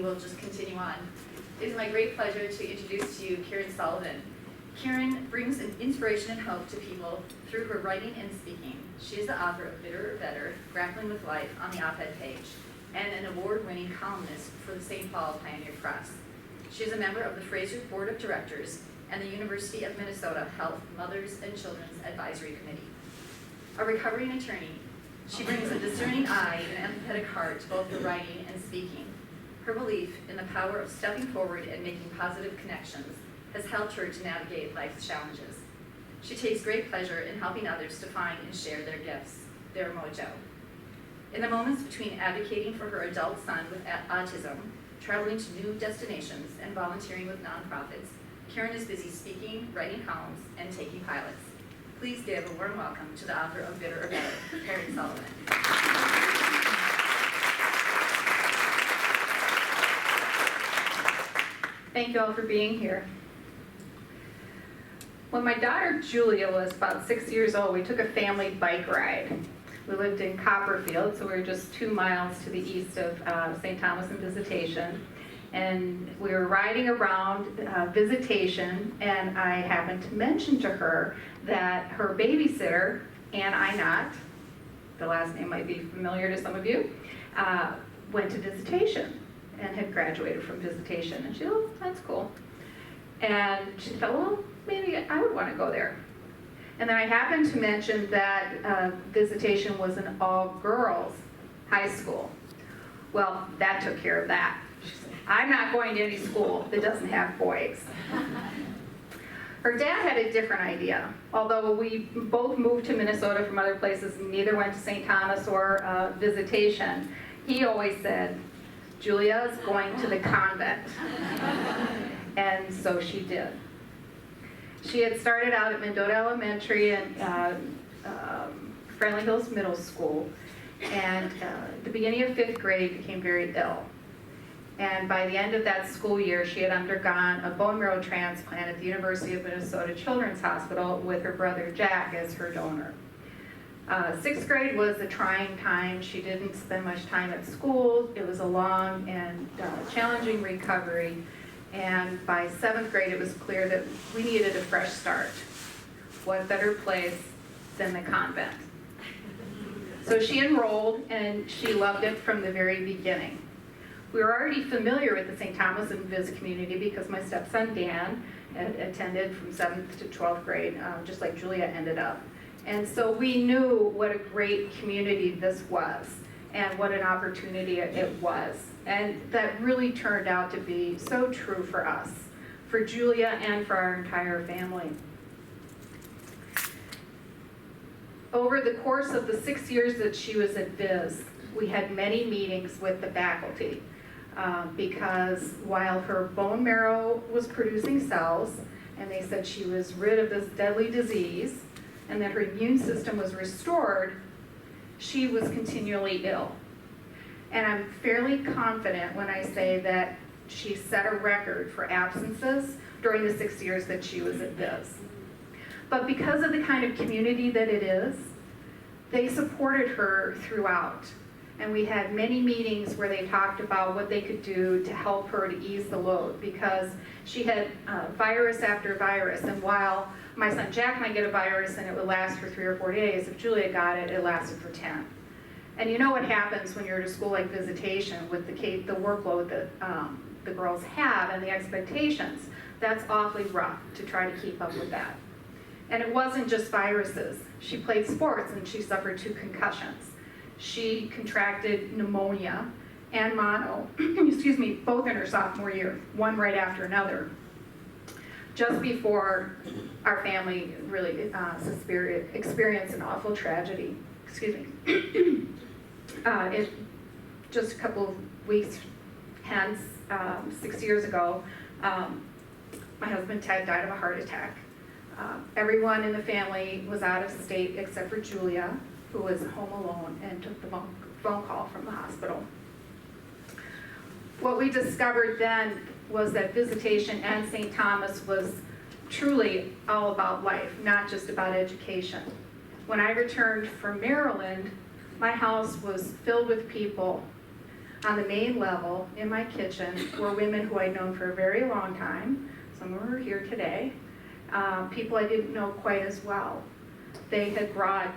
we'll just continue on. It is my great pleasure to introduce to you Caryn Sullivan. Caryn brings an inspiration and hope to people through her writing and speaking. She is the author of Bitter or Better, Grappling with Life on the op-ed page, and an award-winning columnist for the St. Paul Pioneer Press. She is a member of the Fraser Board of Directors and the University of Minnesota Health Mothers and Children's Advisory Committee. A recovering attorney, she brings a discerning eye and empathetic heart to both the writing and speaking. Her belief in the power of stepping forward and making positive connections has helped her to navigate life's challenges. She takes great pleasure in helping others to find and share their gifts, their mojo. In the moments between advocating for her adult son with autism, traveling to new destinations, and volunteering with nonprofits, Caryn is busy speaking, writing columns, and taking pilots. Please give a warm welcome to the author of Bitter or Better, Caryn Sullivan. Thank you all for being here. When my daughter Julia was about 6 years old, we took a family bike ride. We lived in Copperfield, so we were just 2 miles to the east of St. Thomas and Visitation. And we were riding around Visitation, and I happened to mention to her that her babysitter, Ann Inott, the last name might be familiar to some of you, went to Visitation and had graduated from Visitation. And she said, oh, that's cool. And she thought, well, maybe I would want to go there. And then I happened to mention that Visitation was an all-girls high school. Well, that took care of that. She said, I'm not going to any school that doesn't have boys. Her dad had a different idea. Although we both moved to Minnesota from other places, and neither went to St. Thomas or Visitation, he always said, Julia's going to the convent. And so she did. She had started out at Mendota Elementary and Friendly Hills Middle School, and at the beginning of 5th grade became very ill. And by the end of that school year, she had undergone a bone marrow transplant at the University of Minnesota Children's Hospital with her brother Jack as her donor. 6th grade was a trying time. She didn't spend much time at school. It was a long and challenging recovery. And by 7th grade, it was clear that we needed a fresh start. What better place than the convent? So she enrolled, and she loved it from the very beginning. We were already familiar with the St. Thomas and Viz community because my stepson Dan had attended from 7th to 12th grade, just like Julia ended up. And so we knew what a great community this was and what an opportunity it was. And that really turned out to be so true for us, for Julia and for our entire family. Over the course of the 6 years that she was at Viz, we had many meetings with the faculty because while her bone marrow was producing cells, and they said she was rid of this deadly disease, and that her immune system was restored, she was continually ill. And I'm fairly confident when I say that she set a record for absences during the 6 years that she was at Viz. But because of the kind of community that it is, they supported her throughout. And we had many meetings where they talked about what they could do to help her to ease the load, because she had virus after virus. And while my son Jack might get a virus and it would last for 3 or 4 days, if Julia got it, it lasted for 10. And you know what happens when you're at a school like Visitation with the workload that the girls have and the expectations. That's awfully rough to try to keep up with that. And it wasn't just viruses. She played sports and she suffered 2 concussions. She contracted pneumonia and mono, excuse me, both in her sophomore year, one right after another, just before our family really experienced an awful tragedy. Excuse me. Just a couple of weeks hence, 6 years ago, my husband Ted died of a heart attack. Everyone in the family was out of state except for Julia, who was home alone and took the phone call from the hospital. What we discovered then was that Visitation and St. Thomas was truly all about life, not just about education. When I returned from Maryland, my house was filled with people On the main level, in my kitchen, were women who I'd known for a very long time. Some of them are here today. People I didn't know quite as well. They had brought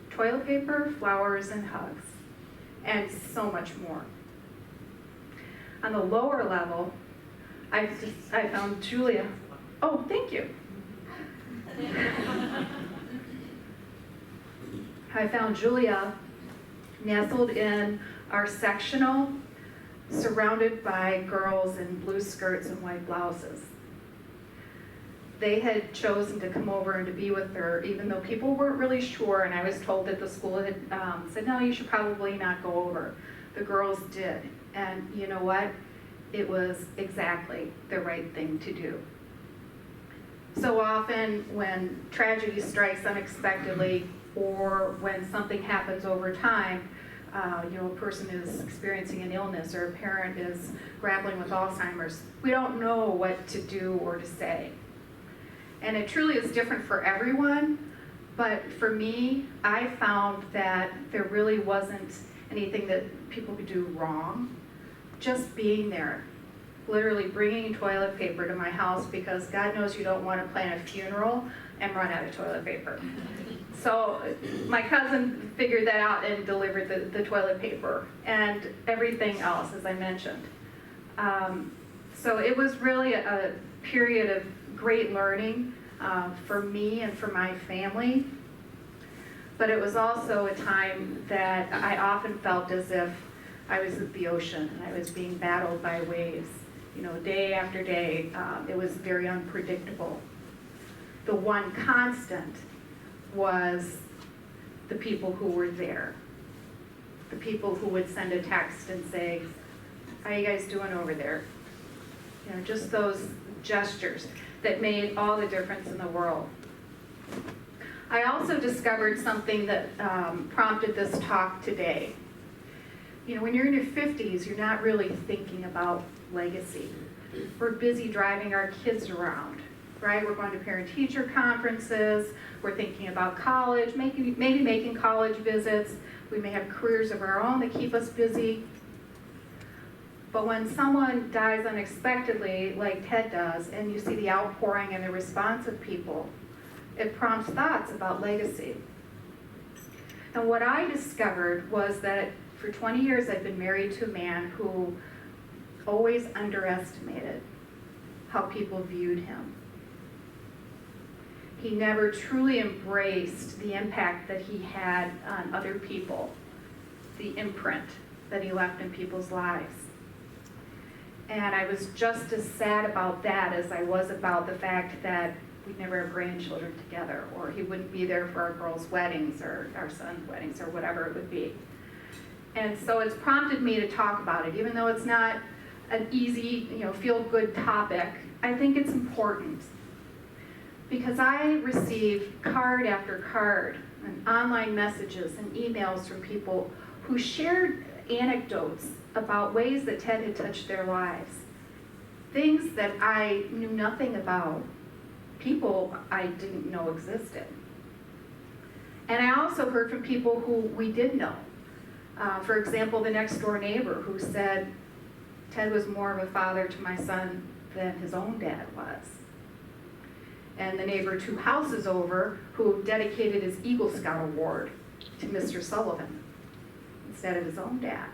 toilet paper, flowers, and hugs, and so much more. On the lower level, I found Julia. Oh, thank you. I found Julia nestled in our sectional, surrounded by girls in blue skirts and white blouses. They had chosen to come over and to be with her, even though people weren't really sure, and I was told that the school had said, no, you should probably not go over. The girls did, and you know what? It was exactly the right thing to do. So often when tragedy strikes unexpectedly, or when something happens over time, a person is experiencing an illness or a parent is grappling with Alzheimer's, we don't know what to do or to say. And it truly is different for everyone, but for me, I found that there really wasn't anything that people could do wrong. Just being there, literally bringing toilet paper to my house, because God knows you don't want to plan a funeral and run out of toilet paper. So my cousin figured that out and delivered the toilet paper and everything else, as I mentioned. So it was really a period of great learning for me and for my family. But it was also a time that I often felt as if I was at the ocean and I was being battled by waves. Day after day, it was very unpredictable. The one constant was the people who were there. The people who would send a text and say, how are you guys doing over there? Just those gestures that made all the difference in the world. I also discovered something that prompted this talk today. When you're in your 50s, you're not really thinking about legacy. We're busy driving our kids around, right? We're going to parent-teacher conferences. We're thinking about college, maybe making college visits. We may have careers of our own that keep us busy. But when someone dies unexpectedly, like Ted does, and you see the outpouring and the response of people, it prompts thoughts about legacy. And what I discovered was that for 20 years I've been married to a man who always underestimated how people viewed him. He never truly embraced the impact that he had on other people, the imprint that he left in people's lives. And I was just as sad about that as I was about the fact that we'd never have grandchildren together, or he wouldn't be there for our girls' weddings or our son's weddings or whatever it would be. And so it's prompted me to talk about it, even though it's not an easy, feel-good topic. I think it's important because I receive card after card and online messages and emails from people who shared anecdotes about ways that Ted had touched their lives, things that I knew nothing about, people I didn't know existed. And I also heard from people who we did know. For example, the next door neighbor who said Ted was more of a father to my son than his own dad was. And the neighbor 2 houses over who dedicated his Eagle Scout award to Mr. Sullivan instead of his own dad.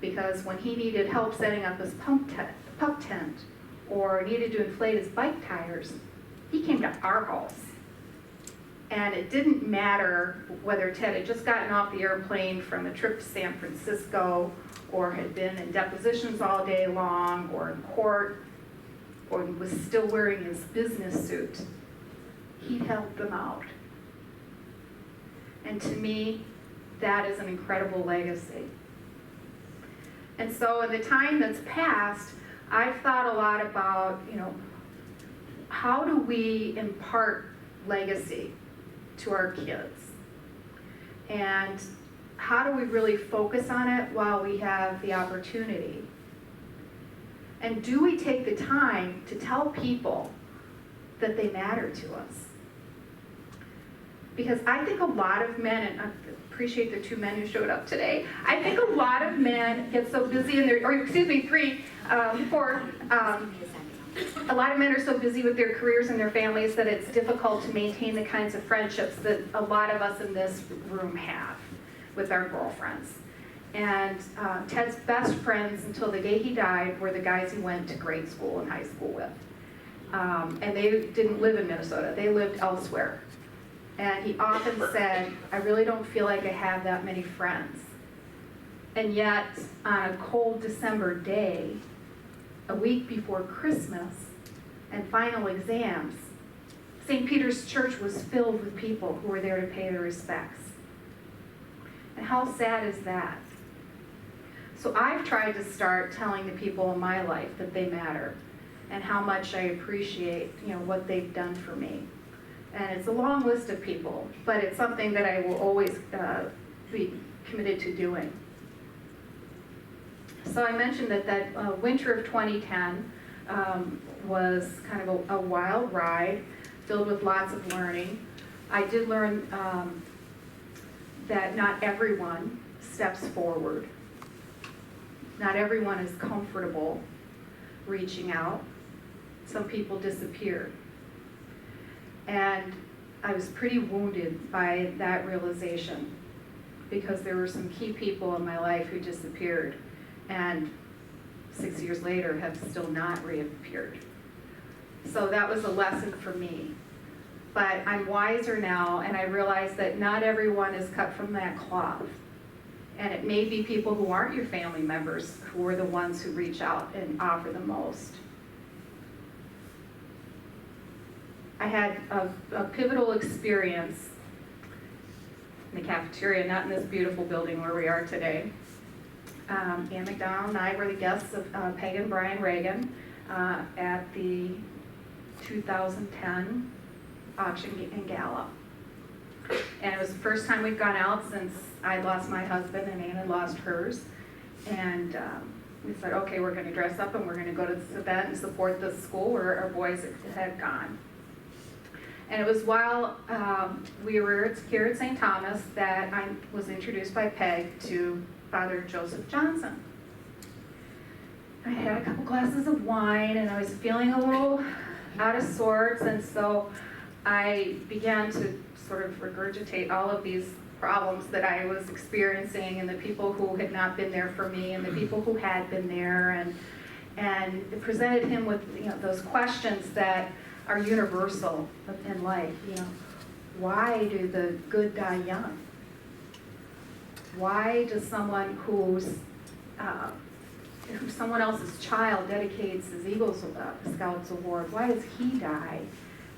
Because when he needed help setting up his pup tent or needed to inflate his bike tires, he came to our house. And it didn't matter whether Ted had just gotten off the airplane from a trip to San Francisco or had been in depositions all day long or in court or was still wearing his business suit. He helped them out. And to me, that is an incredible legacy. And so in the time that's passed, I've thought a lot about, how do we impart legacy to our kids? And how do we really focus on it while we have the opportunity? And do we take the time to tell people that they matter to us? Because I think a lot of men, and appreciate the 2 men who showed up today. I think a lot of men get so busy in their, or excuse me, 3, 4, a lot of men are so busy with their careers and their families that it's difficult to maintain the kinds of friendships that a lot of us in this room have with our girlfriends. And Ted's best friends until the day he died were the guys he went to grade school and high school with. And they didn't live in Minnesota, they lived elsewhere. And he often said, I really don't feel like I have that many friends. And yet, on a cold December day, a week before Christmas and final exams, St. Peter's Church was filled with people who were there to pay their respects. And how sad is that? So I've tried to start telling the people in my life that they matter and how much I appreciate, what they've done for me. And it's a long list of people, but it's something that I will always be committed to doing. So I mentioned that winter of 2010 was kind of a wild ride, filled with lots of learning. I did learn that not everyone steps forward. Not everyone is comfortable reaching out. Some people disappear. And I was pretty wounded by that realization because there were some key people in my life who disappeared and 6 years later have still not reappeared. So that was a lesson for me. But I'm wiser now, and I realize that not everyone is cut from that cloth. And it may be people who aren't your family members who are the ones who reach out and offer the most. I had a pivotal experience in the cafeteria, not in this beautiful building where we are today. Ann McDonald and I were the guests of Peg and Brian Reagan at the 2010 auction in Gala. And it was the first time we'd gone out since I'd lost my husband and Ann had lost hers. And we said, okay, we're going to dress up and we're going to go to this event and support the school where our boys had gone. And it was while we were here at St. Thomas that I was introduced by Peg to Father Joseph Johnson. I had a couple glasses of wine and I was feeling a little out of sorts, and so I began to sort of regurgitate all of these problems that I was experiencing and the people who had not been there for me and the people who had been there, and presented him with those questions that are universal in life. Why do the good die young? Why does someone who someone else's child dedicates his Eagle Scouts Award, why does he die?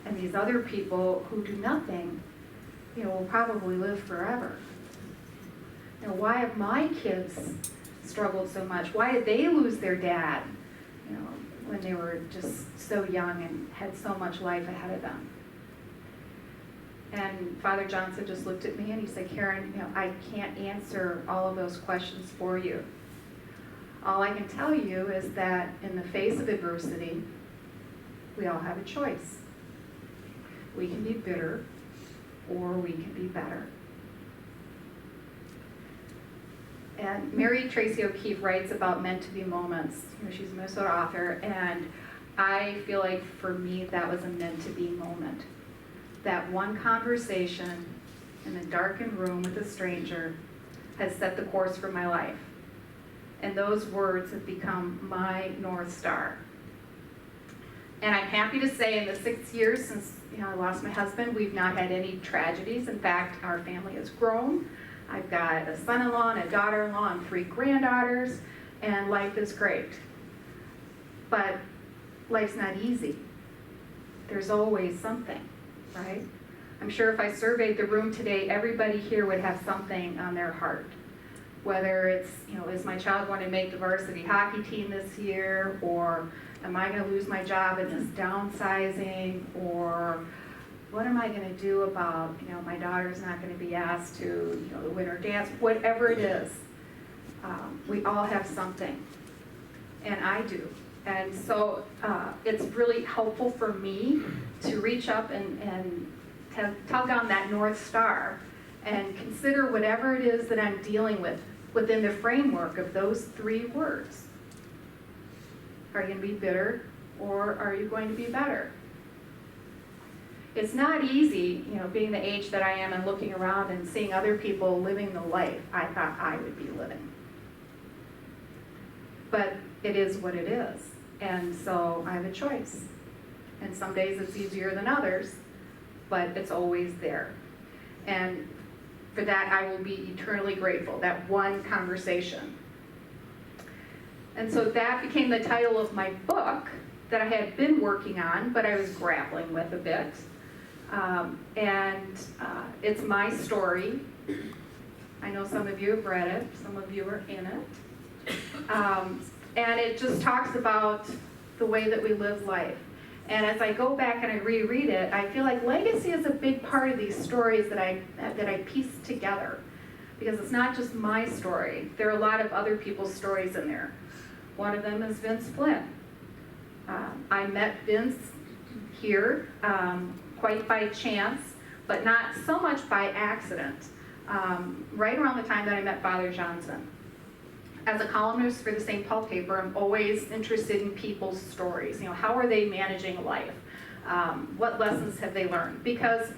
And these other people who do nothing, will probably live forever. Why have my kids struggled so much? Why did they lose their dad, when they were just so young and had so much life ahead of them? And Father Johnson just looked at me and he said, Caryn, I can't answer all of those questions for you. All I can tell you is that in the face of adversity, we all have a choice. We can be bitter or we can be better. And Mary Tracy O'Keefe writes about meant to be moments. She's a Minnesota author, and I feel like for me that was a meant to be moment. That one conversation in a darkened room with a stranger has set the course for my life. And those words have become my North Star. And I'm happy to say in the 6 years since I lost my husband, we've not had any tragedies. In fact, our family has grown. I've got a son-in-law and a daughter-in-law and 3 granddaughters, and life is great. But life's not easy. There's always something, right? I'm sure if I surveyed the room today, everybody here would have something on their heart. Whether it's, is my child going to make the varsity hockey team this year, or am I going to lose my job in this downsizing, or what am I going to do about, my daughter's not going to be asked to, the winter dance, whatever it is. We all have something, and I do. And so it's really helpful for me to reach up and tug on that North Star and consider whatever it is that I'm dealing with within the framework of those 3 words. Are you going to be bitter, or are you going to be better? It's not easy, being the age that I am and looking around and seeing other people living the life I thought I would be living. But it is what it is, and so I have a choice. And some days it's easier than others, but it's always there. And for that, I will be eternally grateful, that one conversation. And so that became the title of my book that I had been working on, but I was grappling with a bit. It's my story. I know some of you have read it, some of you are in it. And it just talks about the way that we live life. And as I go back and I reread it, I feel like legacy is a big part of these stories that I piece together. Because it's not just my story. There are a lot of other people's stories in there. One of them is Vince Flynn. I met Vince here quite by chance, but not so much by accident. Right around the time that I met Father Johnson. As a columnist for the St. Paul paper, I'm always interested in people's stories. How are they managing life? What lessons have they learned? Because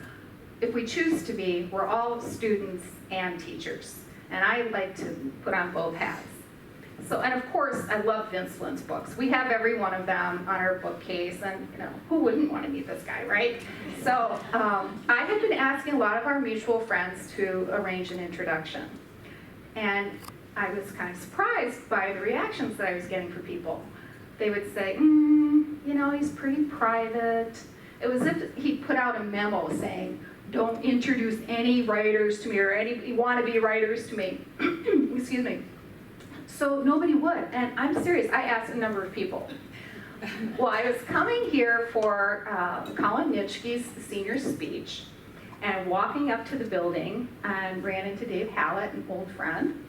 if we choose to be, we're all students and teachers. And I like to put on both hats. And of course, I love Vince Flynn's books. We have every one of them on our bookcase, and who wouldn't want to meet this guy, right? So I had been asking a lot of our mutual friends to arrange an introduction. And I was kind of surprised by the reactions that I was getting from people. They would say, he's pretty private. It was as if he put out a memo saying, don't introduce any writers to me or any wannabe writers to me. Excuse me. So nobody would, and I'm serious, I asked a number of people. Well, I was coming here for Colin Nitschke's senior speech, and walking up to the building, and ran into Dave Hallett, an old friend,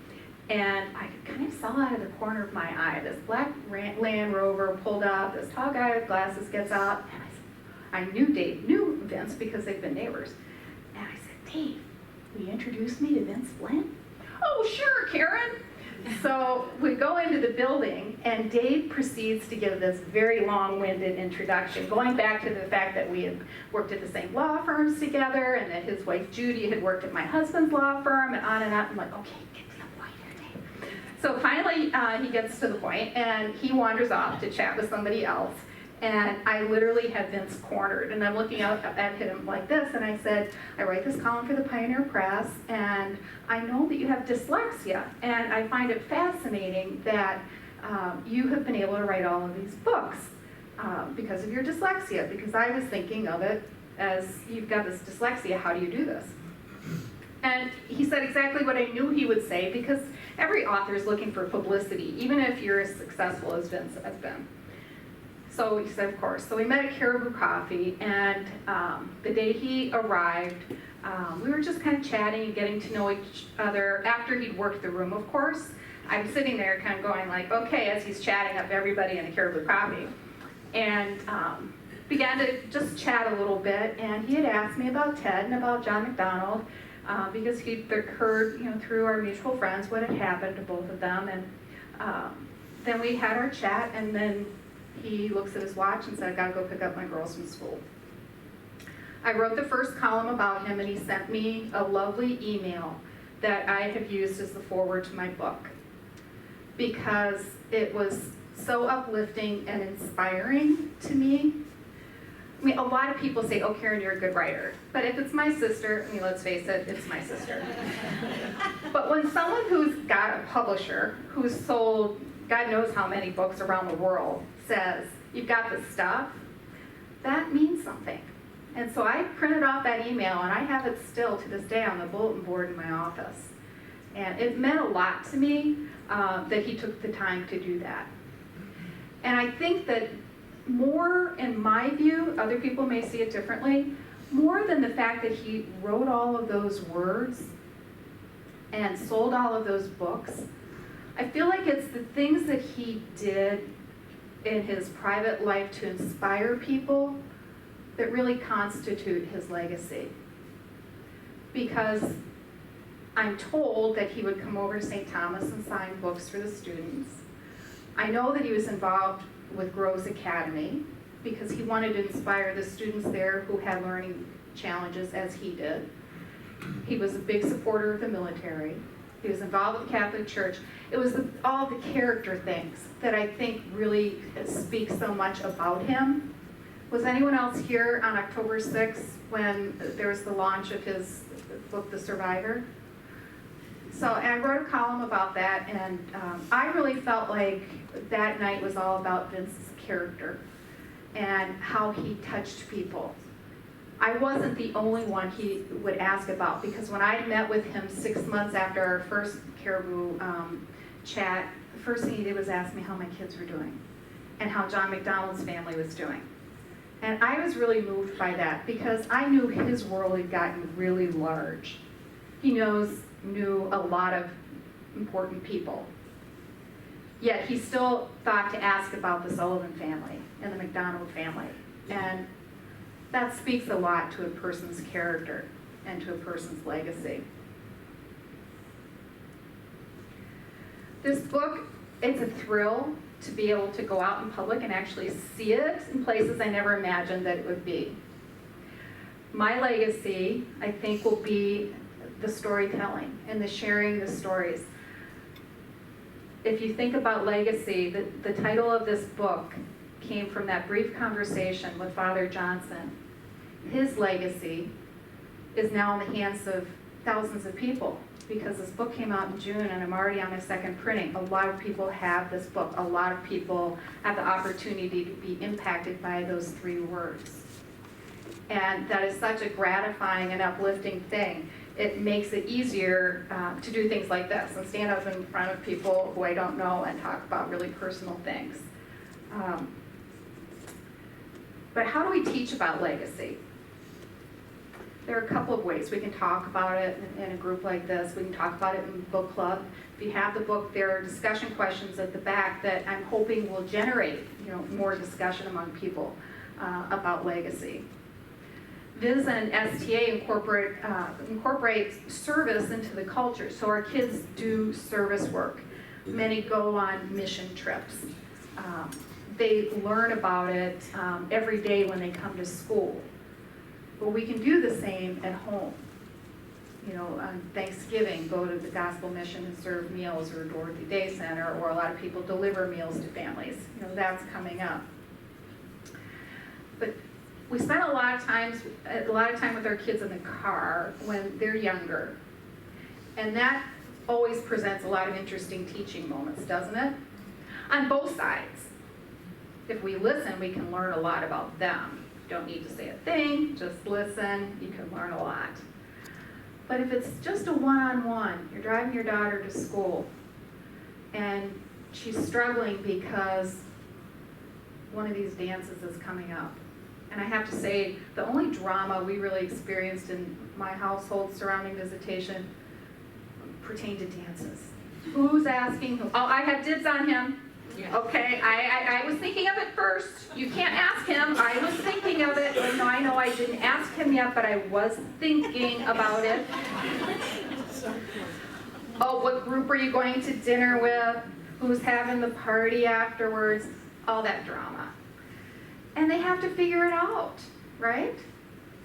and I kind of saw out of the corner of my eye, this black Land Rover pulled up, this tall guy with glasses gets out, and I knew Dave knew Vince because they've been neighbors. And I said, Dave, will you introduce me to Vince Flynn? Oh, sure, Caryn. So we go into the building, and Dave proceeds to give this very long-winded introduction, going back to the fact that we had worked at the same law firms together, and that his wife Judy had worked at my husband's law firm, and on and on. I'm like, okay, get to the point here, Dave. So finally, he gets to the point, and he wanders off to chat with somebody else. And I literally had Vince cornered, and I'm looking out at him like this, and I said, I write this column for the Pioneer Press, and I know that you have dyslexia, and I find it fascinating that you have been able to write all of these books because of your dyslexia, because I was thinking of it as, you've got this dyslexia, how do you do this? And he said exactly what I knew he would say, because every author is looking for publicity, even if you're as successful as Vince has been. So he said, of course. So we met at Caribou Coffee, and the day he arrived, we were just kind of chatting and getting to know each other after he'd worked the room, of course. I'm sitting there kind of going like, okay, as he's chatting up everybody in the Caribou Coffee. And began to just chat a little bit, and he had asked me about Ted and about John McDonald, because he'd heard, through our mutual friends what had happened to both of them. And then we had our chat, and then he looks at his watch and said, I gotta go pick up my girls from school. I wrote the first column about him, and he sent me a lovely email that I have used as the foreword to my book, because it was so uplifting and inspiring to me. I mean, a lot of people say, oh, Caryn, you're a good writer. But if it's my sister, let's face it, it's my sister. But when someone who's got a publisher, who's sold God knows how many books around the world, says, you've got the stuff, that means something. And so I printed off that email, and I have it still to this day on the bulletin board in my office. And it meant a lot to me that he took the time to do that. And I think that more, in my view, other people may see it differently, more than the fact that he wrote all of those words and sold all of those books, I feel like it's the things that he did in his private life to inspire people that really constitute his legacy. Because I'm told that he would come over to St. Thomas and sign books for the students. I know that he was involved with Groves Academy because he wanted to inspire the students there who had learning challenges as he did. He was a big supporter of the military. He was involved with the Catholic Church. It was all the character things that I think really speak so much about him. Was anyone else here on October 6th when there was the launch of his book, The Survivor? So I wrote a column about that, and I really felt like that night was all about Vince's character and how he touched people. I wasn't the only one he would ask about, because when I met with him 6 months after our first Caribou chat, the first thing he did was ask me how my kids were doing and how John McDonald's family was doing. And I was really moved by that because I knew his world had gotten really large. He knew a lot of important people. Yet he still thought to ask about the Sullivan family and the McDonald family. And that speaks a lot to a person's character and to a person's legacy. This book, it's a thrill to be able to go out in public and actually see it in places I never imagined that it would be. My legacy, I think, will be the storytelling and the sharing the stories. If you think about legacy, the title of this book came from that brief conversation with Father Johnson. His legacy is now in the hands of thousands of people because this book came out in June and I'm already on my second printing. A lot of people have this book. A lot of people have the opportunity to be impacted by those 3 words. And that is such a gratifying and uplifting thing. It makes it easier to do things like this and stand up in front of people who I don't know and talk about really personal things. But how do we teach about legacy? There are a couple of ways we can talk about it in a group like this. We can talk about it in book club. If you have the book, there are discussion questions at the back that I'm hoping will generate, more discussion among people about legacy. Viz and STA incorporate service into the culture. So our kids do service work. Many go on mission trips. They learn about it every day when they come to school. But we can do the same at home. On Thanksgiving, go to the gospel mission and serve meals, or Dorothy Day Center, or a lot of people deliver meals to families. That's coming up. But we spend a lot of time with our kids in the car when they're younger. And that always presents a lot of interesting teaching moments, doesn't it? On both sides. If we listen, we can learn a lot about them. You don't need to say a thing, just listen, you can learn a lot. But if it's just a one-on-one, you're driving your daughter to school and she's struggling because one of these dances is coming up. And I have to say, the only drama we really experienced in my household surrounding visitation pertained to dances. Who's asking who? Oh, I had dibs on him. Yeah. Okay, I was thinking of it first. You can't ask him. I was thinking of it. No, I know I didn't ask him yet, but I was thinking about it. Oh, what group are you going to dinner with? Who's having the party afterwards? All that drama. And they have to figure it out, right?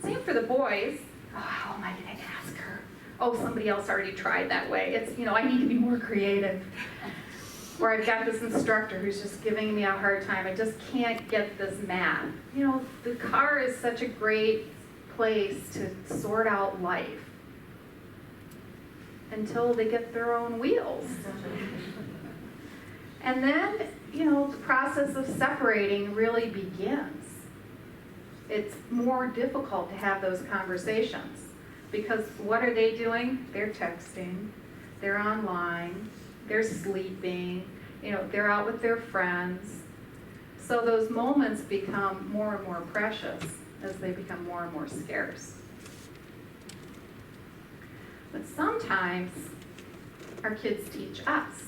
Same for the boys. Oh, how am I going to ask her? Oh, somebody else already tried that way. It's, I need to be more creative. Or I've got this instructor who's just giving me a hard time. I just can't get this math. The car is such a great place to sort out life until they get their own wheels. And then, the process of separating really begins. It's more difficult to have those conversations because what are they doing? They're texting, they're online, they're sleeping, they're out with their friends. So those moments become more and more precious as they become more and more scarce. But sometimes our kids teach us.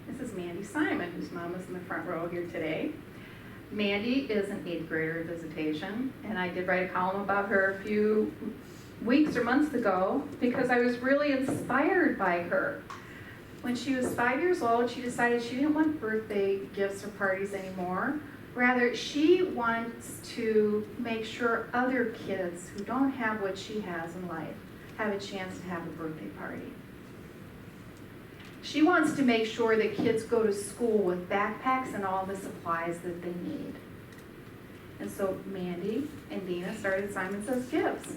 This is Mandy Simon, whose mom is in the front row here today. Mandy is an 8th grader at Visitation, and I did write a column about her a few weeks or months ago because I was really inspired by her. When she was 5 years old, she decided she didn't want birthday gifts or parties anymore. Rather, she wants to make sure other kids who don't have what she has in life have a chance to have a birthday party. She wants to make sure that kids go to school with backpacks and all the supplies that they need. And so Mandy and Dina started Simon Says Gives.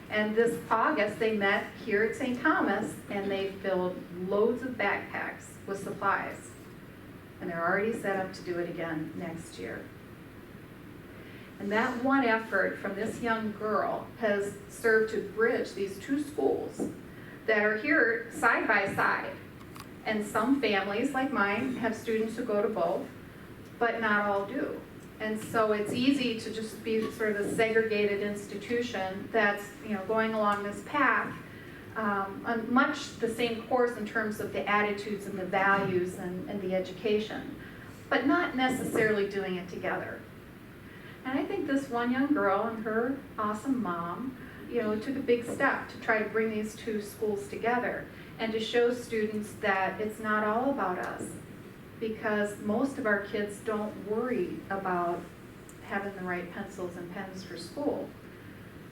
And this August, they met here at St. Thomas, and they filled loads of backpacks with supplies. And they're already set up to do it again next year. And that one effort from this young girl has served to bridge these two schools that are here side by side. And some families, like mine, have students who go to both, but not all do. And so it's easy to just be sort of a segregated institution that's, going along this path on much the same course in terms of the attitudes and the values and the education, but not necessarily doing it together. And I think this one young girl and her awesome mom, took a big step to try to bring these two schools together and to show students that it's not all about us, because most of our kids don't worry about having the right pencils and pens for school.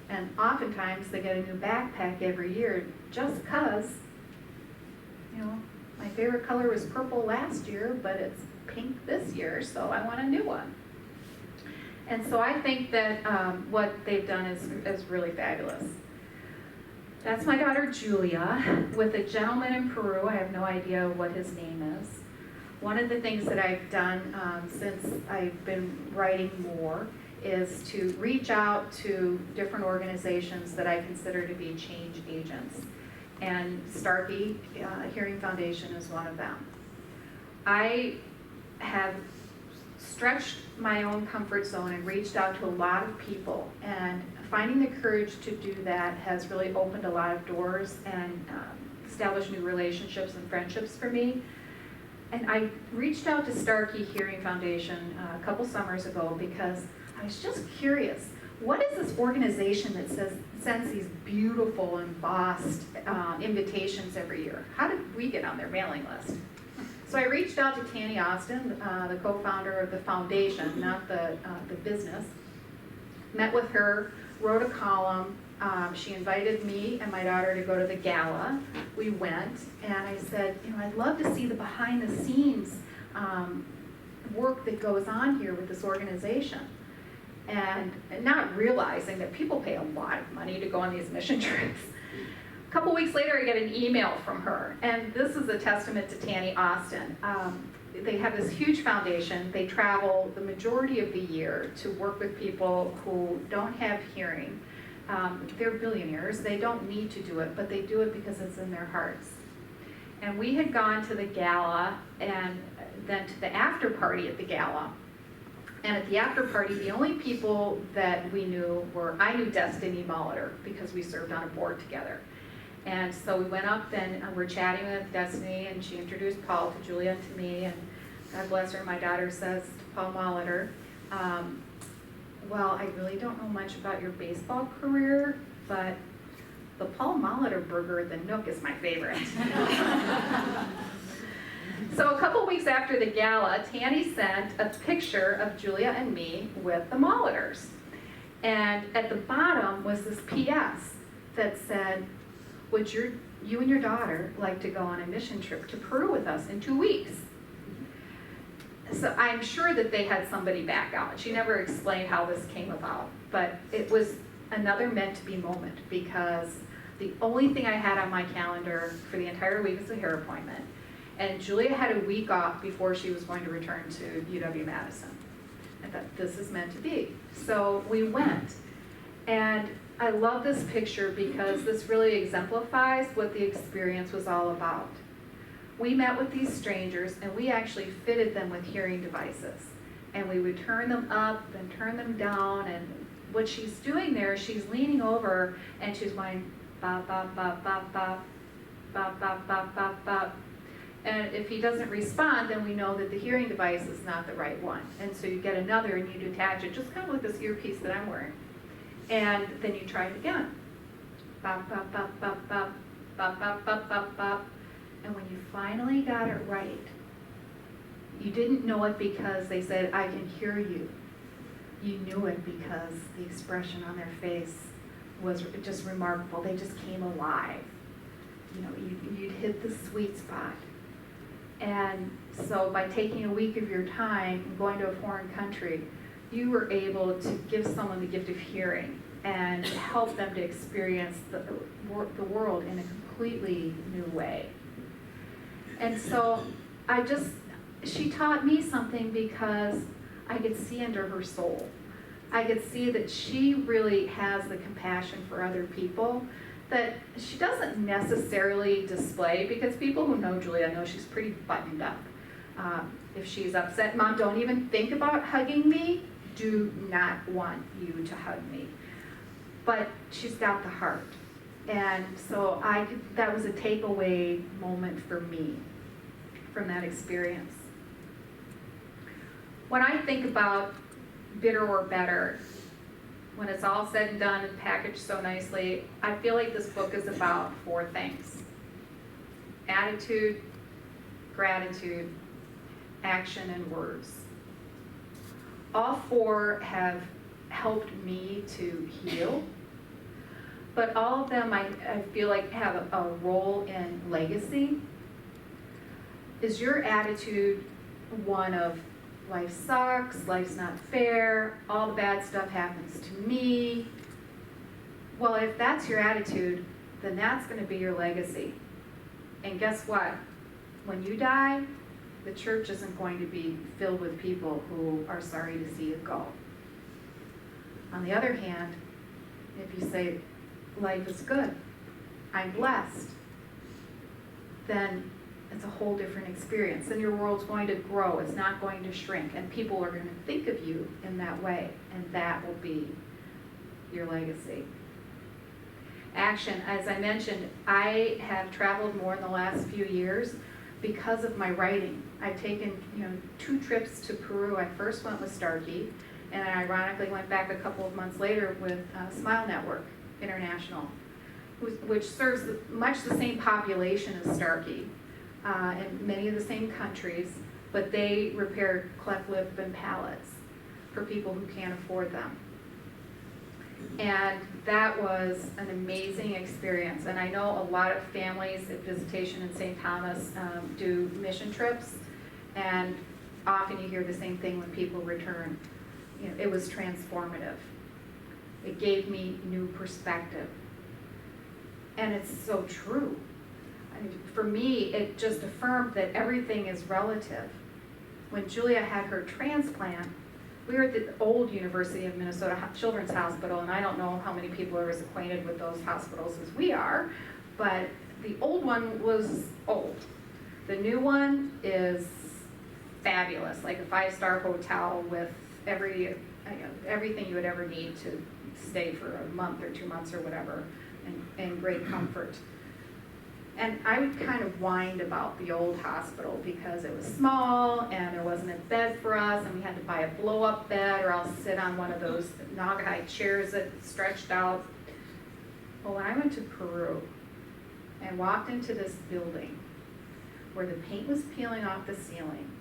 And oftentimes they get a new backpack every year just because, my favorite color was purple last year, but it's pink this year, so I want a new one. And so I think that what they've done is really fabulous. That's my daughter Julia with a gentleman in Peru. I have no idea what his name is. One of the things that I've done since I've been writing more is to reach out to different organizations that I consider to be change agents. And Starkey Hearing Foundation is one of them. I have stretched my own comfort zone and reached out to a lot of people, and finding the courage to do that has really opened a lot of doors and established new relationships and friendships for me. And I reached out to Starkey Hearing Foundation a couple summers ago because I was just curious, what is this organization that sends these beautiful embossed invitations every year? How did we get on their mailing list? So I reached out to Tanny Austin, the co-founder of the foundation, not the business. Met with her, wrote a column. She invited me and my daughter to go to the gala. We went, and I said, I'd love to see the behind-the-scenes work that goes on here with this organization. And not realizing that people pay a lot of money to go on these mission trips. A couple weeks later, I get an email from her, and this is a testament to Tanny Austin. They have this huge foundation. They travel the majority of the year to work with people who don't have hearing. They're billionaires. They don't need to do it, but they do it because it's in their hearts. And we had gone to the gala and then to the after party at the gala. And at the after party, the only people that we knew I knew Destiny Molitor because we served on a board together. And so we went up and we're chatting with Destiny, and she introduced Paul to Julia and to me, and God bless her, my daughter says to Paul Molitor, well, I really don't know much about your baseball career, but the Paul Molitor burger at the Nook is my favorite. So a couple weeks after the gala, Tanny sent a picture of Julia and me with the Molitors. And at the bottom was this PS that said, would you and your daughter like to go on a mission trip to Peru with us in 2 weeks? So I'm sure that they had somebody back out. She never explained how this came about, but it was another meant-to-be moment because the only thing I had on my calendar for the entire week was a hair appointment. And Julia had a week off before she was going to return to UW-Madison. I thought, this is meant to be. So we went. And I love this picture because this really exemplifies what the experience was all about. We met with these strangers, and we actually fitted them with hearing devices. And we would turn them up and turn them down, and what she's doing there, she's leaning over and she's going, bop, bop, bop, bop, bop, bop, bop, bop, bop, bop. And if he doesn't respond, then we know that the hearing device is not the right one. And so you get another and you detach it, just kind of like this earpiece that I'm wearing. And then you try it again. bop, bop, bop, bop, bop, bop, bop, bop, bop, bop. And when you finally got it right, you didn't know it because they said, I can hear you. You knew it because the expression on their face was just remarkable. They just came alive. You know, you'd hit the sweet spot. And so by taking a week of your time and going to a foreign country, you were able to give someone the gift of hearing and help them to experience the world in a completely new way. And so she taught me something because I could see into her soul. I could see that she really has the compassion for other people that she doesn't necessarily display, because people who know Julia know she's pretty buttoned up. If she's upset, Mom, don't even think about hugging me. Do not want you to hug me. But she's got the heart. And so that was a takeaway moment for me from that experience. When I think about bitter or better, when it's all said and done and packaged so nicely, I feel like this book is about 4 things: attitude, gratitude, action, and words. All 4 have helped me to heal, but all of them I feel like have a role in legacy. Is your attitude one of life sucks, life's not fair, all the bad stuff happens to me? Well, if that's your attitude, then that's going to be your legacy. And guess what? When you die, the church isn't going to be filled with people who are sorry to see you go. On the other hand, if you say, life is good, I'm blessed, then it's a whole different experience. Then your world's going to grow. It's not going to shrink. And people are going to think of you in that way. And that will be your legacy. Action. As I mentioned, I have traveled more in the last few years because of my writing. I've taken 2 trips to Peru. I first went with Starkey, and I ironically went back a couple of months later with Smile Network International, which serves much the same population as Starkey. In many of the same countries, but they repair cleft lip and palates for people who can't afford them. And that was an amazing experience. And I know a lot of families at Visitation in St. Thomas do mission trips, and often you hear the same thing when people return. It was transformative. It gave me new perspective. And it's so true. For me, it just affirmed that everything is relative. When Julia had her transplant, we were at the old University of Minnesota Children's Hospital, and I don't know how many people are as acquainted with those hospitals as we are, but the old one was old. The new one is fabulous, like a 5-star hotel with everything you would ever need to stay for a month or 2 months or whatever, and great comfort. And I would kind of whined about the old hospital because it was small and there wasn't a bed for us, and we had to buy a blow-up bed or else sit on one of those Naugahyde chairs that stretched out. Well, when I went to Peru and walked into this building where the paint was peeling off the ceiling,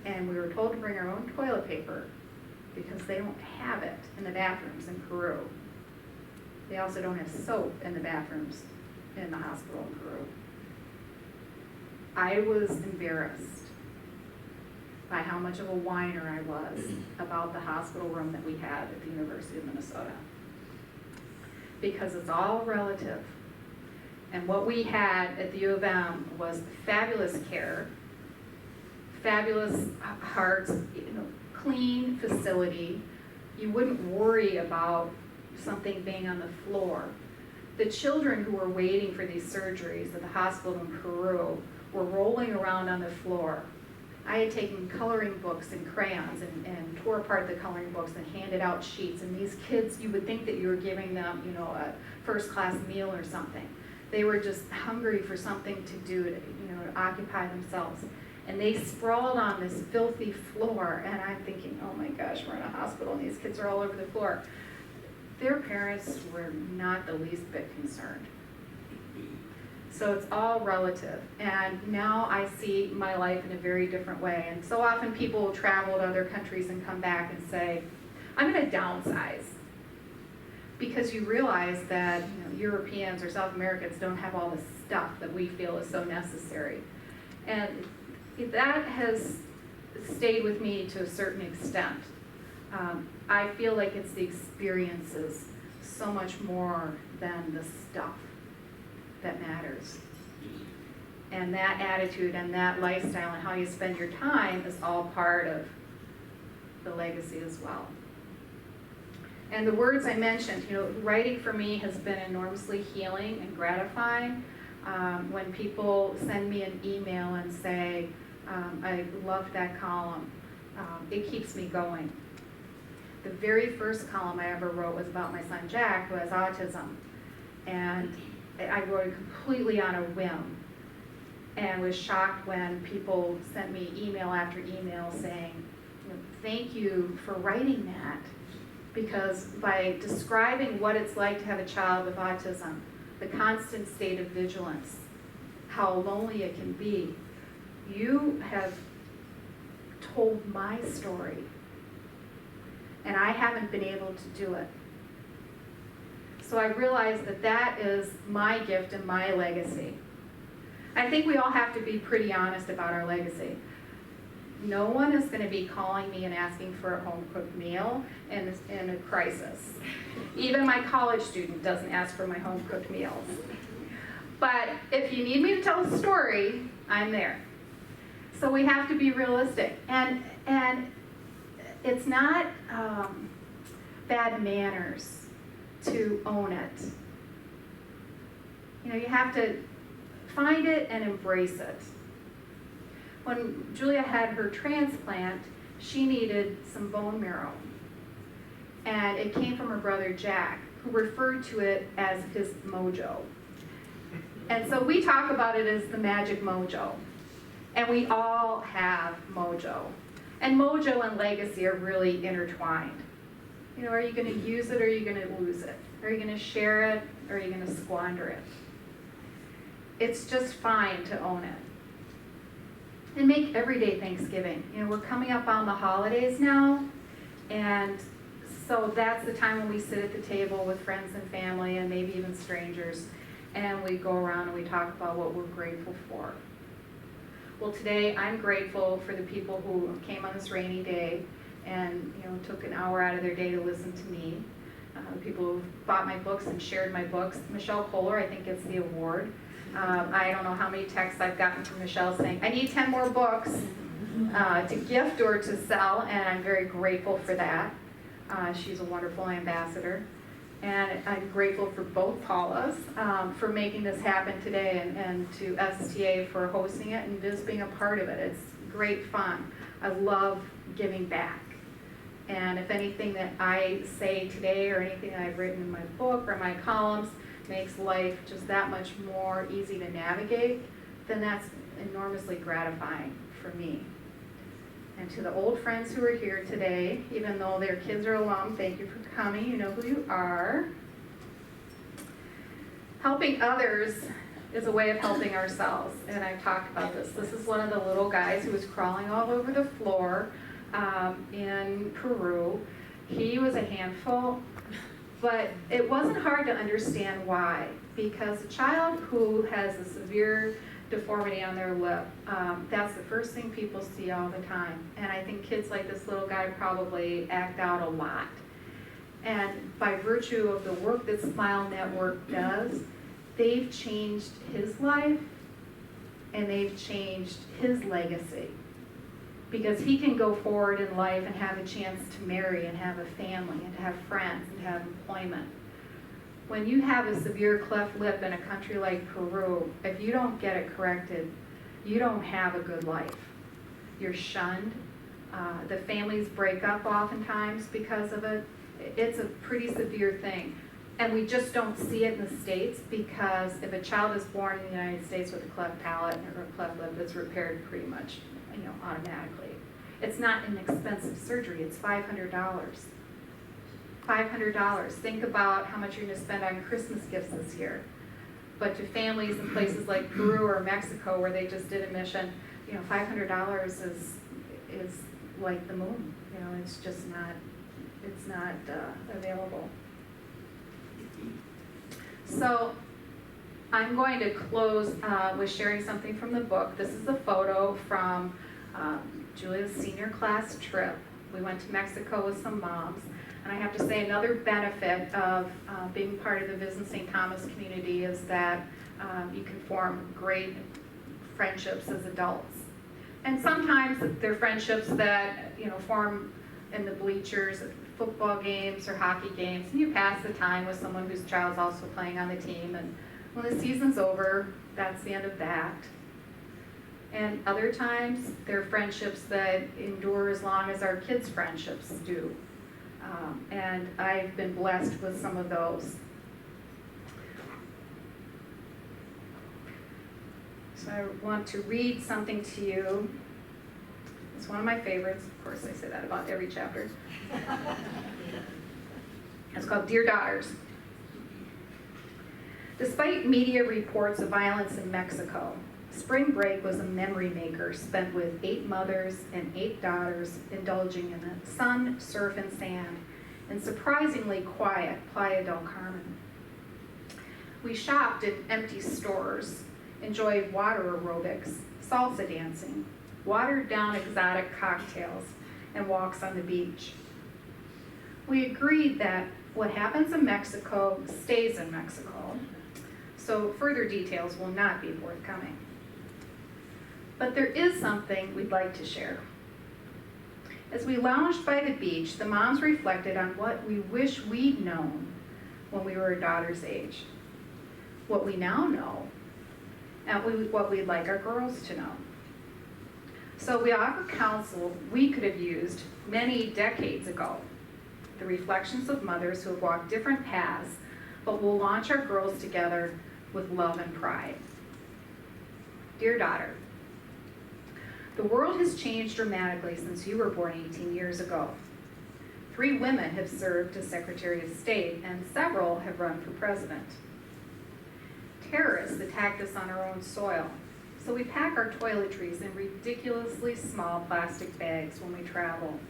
and we were told to bring our own toilet paper because they don't have it in the bathrooms in Peru. They also don't have soap in the bathrooms in the hospital in Peru. I was embarrassed by how much of a whiner I was about the hospital room that we had at the University of Minnesota. Because it's all relative. And what we had at the U of M was fabulous care, fabulous hearts, clean facility. You wouldn't worry about something being on the floor. The children who were waiting for these surgeries at the hospital in Peru were rolling around on the floor. I had taken coloring books and crayons and tore apart the coloring books and handed out sheets. And these kids, you would think that you were giving them, a first-class meal or something. They were just hungry for something to do, to occupy themselves. And they sprawled on this filthy floor. And I'm thinking, oh my gosh, we're in a hospital and these kids are all over the floor. their parents were not the least bit concerned. So it's all relative. And now I see my life in a very different way. And so often people will travel to other countries and come back and say, I'm going to downsize. Because you realize that Europeans or South Americans don't have all the stuff that we feel is so necessary. And that has stayed with me to a certain extent. I feel like it's the experiences so much more than the stuff that matters. And that attitude and that lifestyle and how you spend your time is all part of the legacy as well. And the words I mentioned, writing for me has been enormously healing and gratifying. When people send me an email and say, I loved that column, it keeps me going. The very first column I ever wrote was about my son Jack, who has autism. And I wrote it completely on a whim and was shocked when people sent me email after email saying, thank you for writing that. Because by describing what it's like to have a child with autism, the constant state of vigilance, how lonely it can be, you have told my story. And I haven't been able to do it. So I realized that that is my gift and my legacy. I think we all have to be pretty honest about our legacy. No one is going to be calling me and asking for a home-cooked meal in a crisis. Even my college student doesn't ask for my home-cooked meals. But if you need me to tell a story, I'm there. So we have to be realistic. And it's not bad manners to own it. You have to find it and embrace it. When Julia had her transplant, she needed some bone marrow. And it came from her brother Jack, who referred to it as his mojo. And so we talk about it as the magic mojo. And we all have mojo. And mojo and legacy are really intertwined. Are you going to use it or are you going to lose it? Are you going to share it or are you going to squander it? It's just fine to own it. And make everyday Thanksgiving. We're coming up on the holidays now, and so that's the time when we sit at the table with friends and family and maybe even strangers, and we go around and we talk about what we're grateful for. Well, today I'm grateful for the people who came on this rainy day and took an hour out of their day to listen to me. People who bought my books and shared my books. Michelle Kohler, I think, gets the award. I don't know how many texts I've gotten from Michelle saying, I need 10 more books to gift or to sell, and I'm very grateful for that. She's a wonderful ambassador. And I'm grateful for both Paulas for making this happen today, and to STA for hosting it and just being a part of it. It's great fun. I love giving back. And if anything that I say today or anything that I've written in my book or my columns makes life just that much more easy to navigate, then that's enormously gratifying for me. And to the old friends who are here today, even though their kids are alum, thank you for coming. You know who you are. Helping others is a way of helping ourselves, and I've talked about this. This is one of the little guys who was crawling all over the floor in Peru. He was a handful. But it wasn't hard to understand why, because a child who has a severe deformity on their lip, that's the first thing people see all the time. And I think kids like this little guy probably act out a lot. And by virtue of the work that Smile Network does, they've changed his life and they've changed his legacy. Because he can go forward in life and have a chance to marry and have a family and to have friends and to have employment. When you have a severe cleft lip in a country like Peru, if you don't get it corrected, you don't have a good life. You're shunned. The families break up oftentimes because of it. It's a pretty severe thing. And we just don't see it in the States, because if a child is born in the United States with a cleft palate or a cleft lip, it's repaired pretty much automatically. It's not an expensive surgery, it's $500. $500. Think about how much you're going to spend on Christmas gifts this year. But to families in places like Peru or Mexico where they just did a mission, $500 is like the moon. It's just not, available. So I'm going to close with sharing something from the book. This is a photo from Julia's senior class trip. We went to Mexico with some moms. And I have to say, another benefit of being part of the Visit St. Thomas community is that you can form great friendships as adults. And sometimes they're friendships that form in the bleachers at football games or hockey games, and you pass the time with someone whose child's also playing on the team, and when the season's over, that's the end of that. And other times, they're friendships that endure as long as our kids' friendships do. And I've been blessed with some of those. So I want to read something to you. It's one of my favorites. Of course, I say that about every chapter. It's called Dear Daughters. Despite media reports of violence in Mexico, spring break was a memory maker spent with 8 mothers and 8 daughters indulging in the sun, surf, and sand in surprisingly quiet Playa del Carmen. We shopped at empty stores, enjoyed water aerobics, salsa dancing, watered-down exotic cocktails, and walks on the beach. We agreed that what happens in Mexico stays in Mexico, so further details will not be forthcoming. But there is something we'd like to share. As we lounged by the beach, the moms reflected on what we wish we'd known when we were a daughter's age, what we now know, and what we'd like our girls to know. So we offer counsel we could have used many decades ago, the reflections of mothers who have walked different paths, but will launch our girls together with love and pride. Dear daughter, the world has changed dramatically since you were born 18 years ago. 3 women have served as Secretary of State, and several have run for president. Terrorists attacked us on our own soil, so we pack our toiletries in ridiculously small plastic bags when we travel.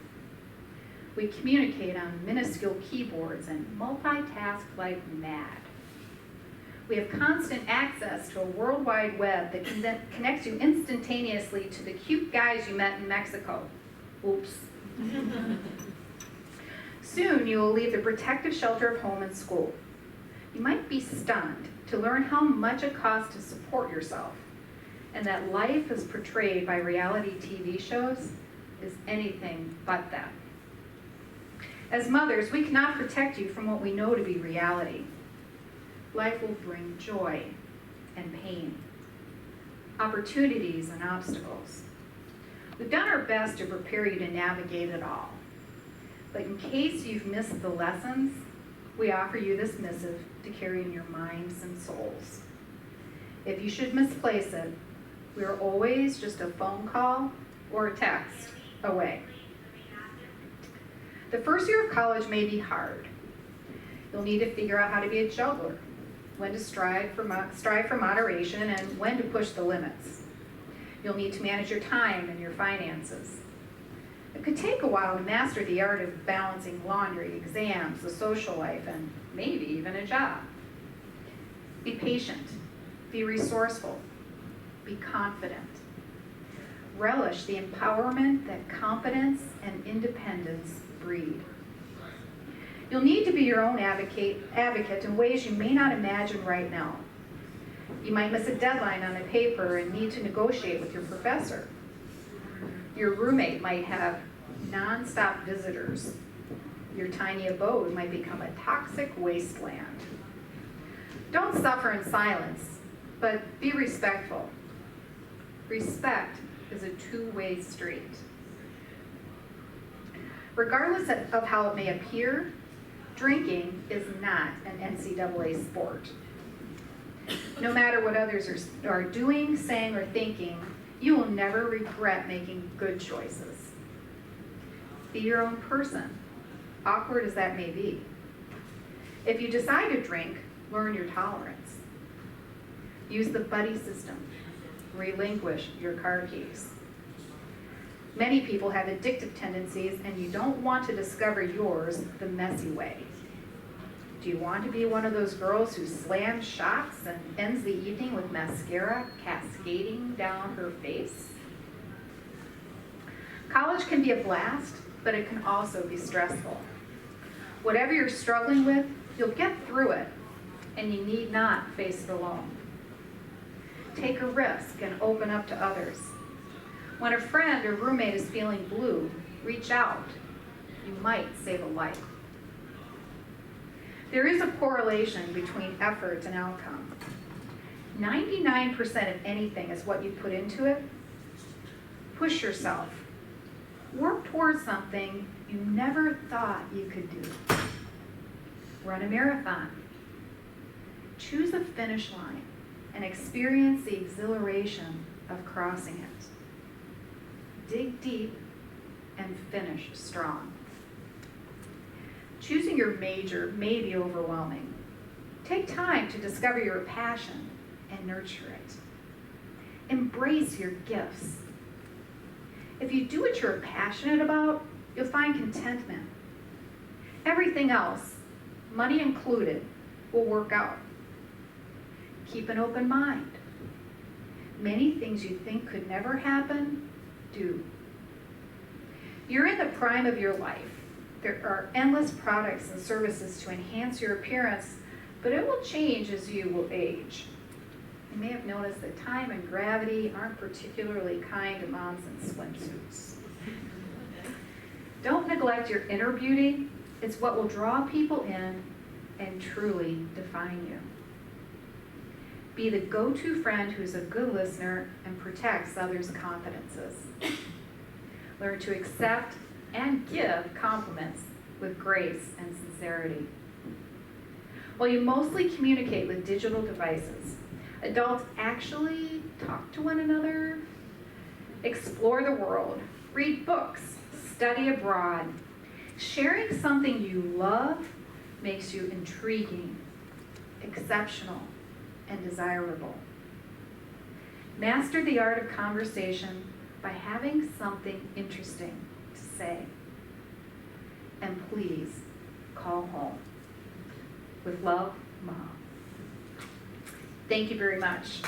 We communicate on minuscule keyboards and multitask like mad. We have constant access to a World Wide Web that connects you instantaneously to the cute guys you met in Mexico. Oops. Soon you will leave the protective shelter of home and school. You might be stunned to learn how much it costs to support yourself, and that life as portrayed by reality TV shows is anything but that. As mothers, we cannot protect you from what we know to be reality. Life will bring joy and pain, opportunities and obstacles. We've done our best to prepare you to navigate it all. But in case you've missed the lessons, we offer you this missive to carry in your minds and souls. If you should misplace it, we are always just a phone call or a text away. The first year of college may be hard. You'll need to figure out how to be a juggler, when to strive for moderation, and when to push the limits. You'll need to manage your time and your finances. It could take a while to master the art of balancing laundry, exams, the social life, and maybe even a job. Be patient, be resourceful, be confident. Relish the empowerment that competence and independence breed. You'll need to be your own advocate in ways you may not imagine right now. You might miss a deadline on a paper and need to negotiate with your professor. Your roommate might have nonstop visitors. Your tiny abode might become a toxic wasteland. Don't suffer in silence, but be respectful. Respect is a two-way street. Regardless of how it may appear, drinking is not an NCAA sport. No matter what others are doing, saying, or thinking, you will never regret making good choices. Be your own person. awkward as that may be. If you decide to drink, learn your tolerance. Use the buddy system. Relinquish your car keys. Many people have addictive tendencies, and you don't want to discover yours the messy way. Do you want to be one of those girls who slams shots and ends the evening with mascara cascading down her face? College can be a blast, but it can also be stressful. Whatever you're struggling with, you'll get through it, and you need not face it alone. Take a risk and open up to others. When a friend or roommate is feeling blue, reach out. You might save a life. There is a correlation between effort and outcome. 99% of anything is what you put into it. Push yourself. Work towards something you never thought you could do. Run a marathon. Choose a finish line and experience the exhilaration of crossing it. Dig deep and finish strong. Choosing your major may be overwhelming. Take time to discover your passion and nurture it. Embrace your gifts. If you do what you're passionate about, you'll find contentment. Everything else, money included, will work out. Keep an open mind. Many things you think could never happen, do. You're in the prime of your life. There are endless products and services to enhance your appearance, but it will change as you will age. You may have noticed that time and gravity aren't particularly kind to moms in swimsuits. Don't neglect your inner beauty. It's what will draw people in and truly define you. Be the go-to friend who's a good listener and protects others' confidences. Learn to accept and give compliments with grace and sincerity. While you mostly communicate with digital devices, adults actually talk to one another, explore the world, read books, study abroad. Sharing something you love makes you intriguing, exceptional, and desirable. Master the art of conversation by having something interesting to say. And please, call home. With love, Mom. Thank you very much.